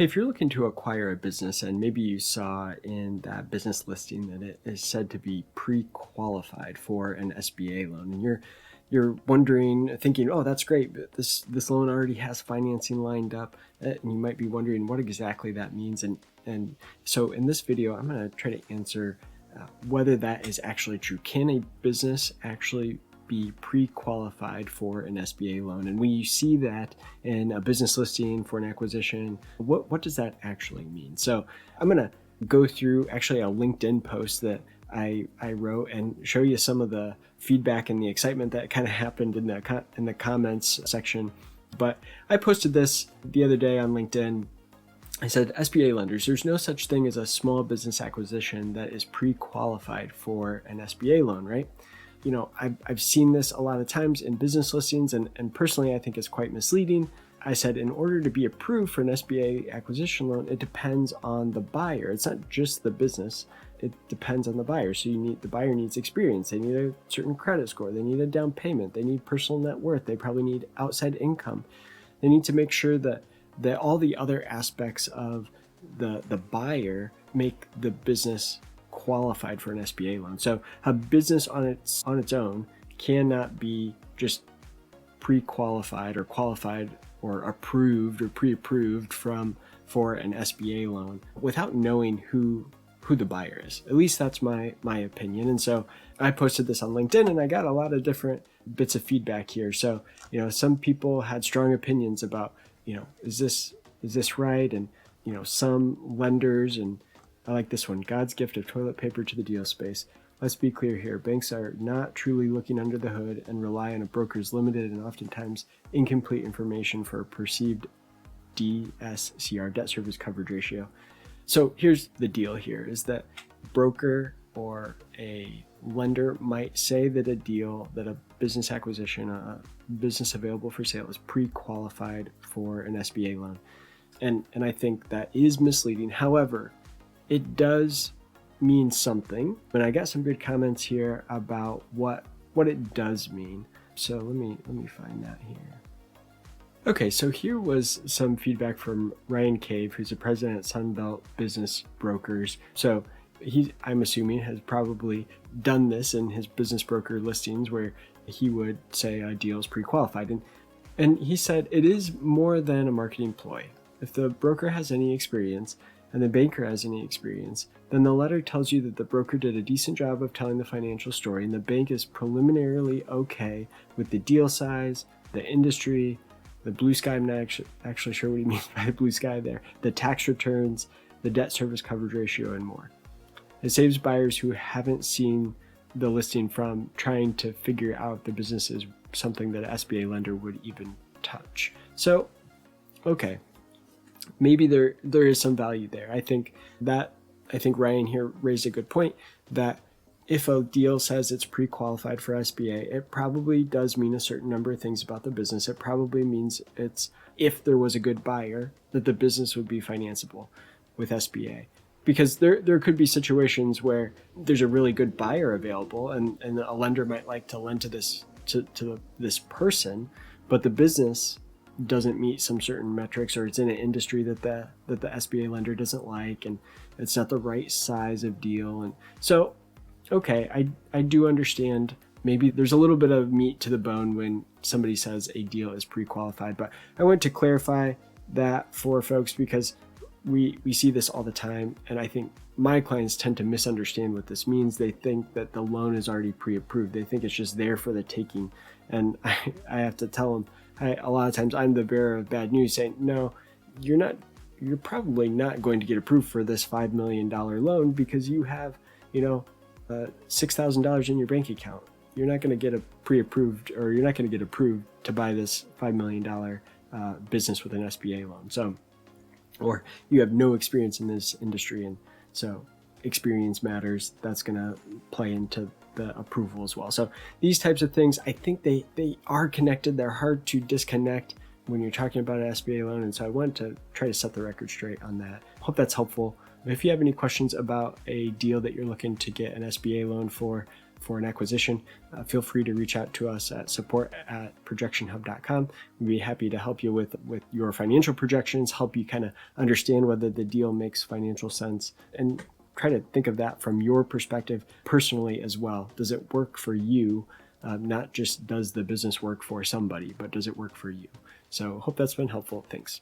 Hey, if you're looking to acquire a business and maybe you saw in that business listing that it is said to be pre-qualified for an SBA loan, and you're wondering, thinking, oh, that's great, but this loan already has financing lined up, and you might be wondering what exactly that means. And so in this video, I'm going to try to answer whether that is actually true. Can a business actually be pre-qualified for an SBA loan? And when you see that in a business listing for an acquisition, what does that actually mean? So I'm going to go through actually a LinkedIn post that I wrote and show you some of the feedback and the excitement that kind of happened in the comments section. But I posted this the other day on LinkedIn. I said, SBA lenders, there's no such thing as a small business acquisition that is pre-qualified for an SBA loan, right? You know, I've seen this a lot of times in business listings, and personally, I think it's quite misleading. I said, in order to be approved for an SBA acquisition loan, it depends on the buyer. It's not just the business. It depends on the buyer. So the buyer needs experience. They need a certain credit score. They need a down payment. They need personal net worth. They probably need outside income. They need to make sure that all the other aspects of the buyer make the business qualified for an SBA loan. So a business on its own cannot be just pre-qualified or qualified or approved or pre-approved for an SBA loan without knowing who the buyer is. At least that's my opinion. And so I posted this on LinkedIn and I got a lot of different bits of feedback here. So, some people had strong opinions about, is this right? And, some lenders, and I like this one, God's gift of toilet paper to the deal space. Let's be clear here. Banks are not truly looking under the hood and rely on a broker's limited and oftentimes incomplete information for a perceived DSCR, debt service coverage ratio. So here's the deal here is that broker or a lender might say that a business acquisition, a business available for sale is pre-qualified for an SBA loan. And I think that is misleading. However, it does mean something. And I got some good comments here about what it does mean. So let me find that here. Okay, so here was some feedback from Ryan Cave, who's the president at Sunbelt Business Brokers. So I'm assuming, has probably done this in his business broker listings where he would say a deal is pre-qualified. And he said it is more than a marketing ploy. If the broker has any experience and the banker has any experience, then the letter tells you that the broker did a decent job of telling the financial story and the bank is preliminarily okay with the deal size, the industry, the blue sky. I'm not actually sure what he means by the blue sky there, the tax returns, the debt service coverage ratio, and more. It saves buyers who haven't seen the listing from trying to figure out if the business is something that an SBA lender would even touch. So, okay, maybe there is some value there. I think Ryan here raised a good point that if a deal says it's pre-qualified for SBA, it probably does mean a certain number of things about the business. It probably means if there was a good buyer, that the business would be financeable with SBA. Because there could be situations where there's a really good buyer available and a lender might like to lend to this person, but the business doesn't meet some certain metrics, or it's in an industry that the SBA lender doesn't like, and it's not the right size of deal. And so, okay, I do understand maybe there's a little bit of meat to the bone when somebody says a deal is pre-qualified, but I want to clarify that for folks because we see this all the time, and I think my clients tend to misunderstand what this means. They think that the loan is already pre-approved. They think it's just there for the taking, and I have to tell them, a lot of times I'm the bearer of bad news, saying, no, you're probably not going to get approved for this $5 million loan because you have, $6,000 in your bank account. You're not going to get pre-approved, or you're not going to get approved to buy this $5 million business with an SBA loan. So, or you have no experience in this industry, and so experience matters. That's going to play into the approval as well. So these types of things, I think they are connected. They're hard to disconnect when you're talking about an SBA loan, and so I want to try to set the record straight on that. Hope that's helpful. If you have any questions about a deal that you're looking to get an SBA loan for, for an acquisition, feel free to reach out to us at support@projectionhub.com. We'd be happy to help you with your financial projections, help you kind of understand whether the deal makes financial sense, and try to think of that from your perspective personally as well. Does it work for you? Not just does the business work for somebody, but does it work for you? So hope that's been helpful. Thanks.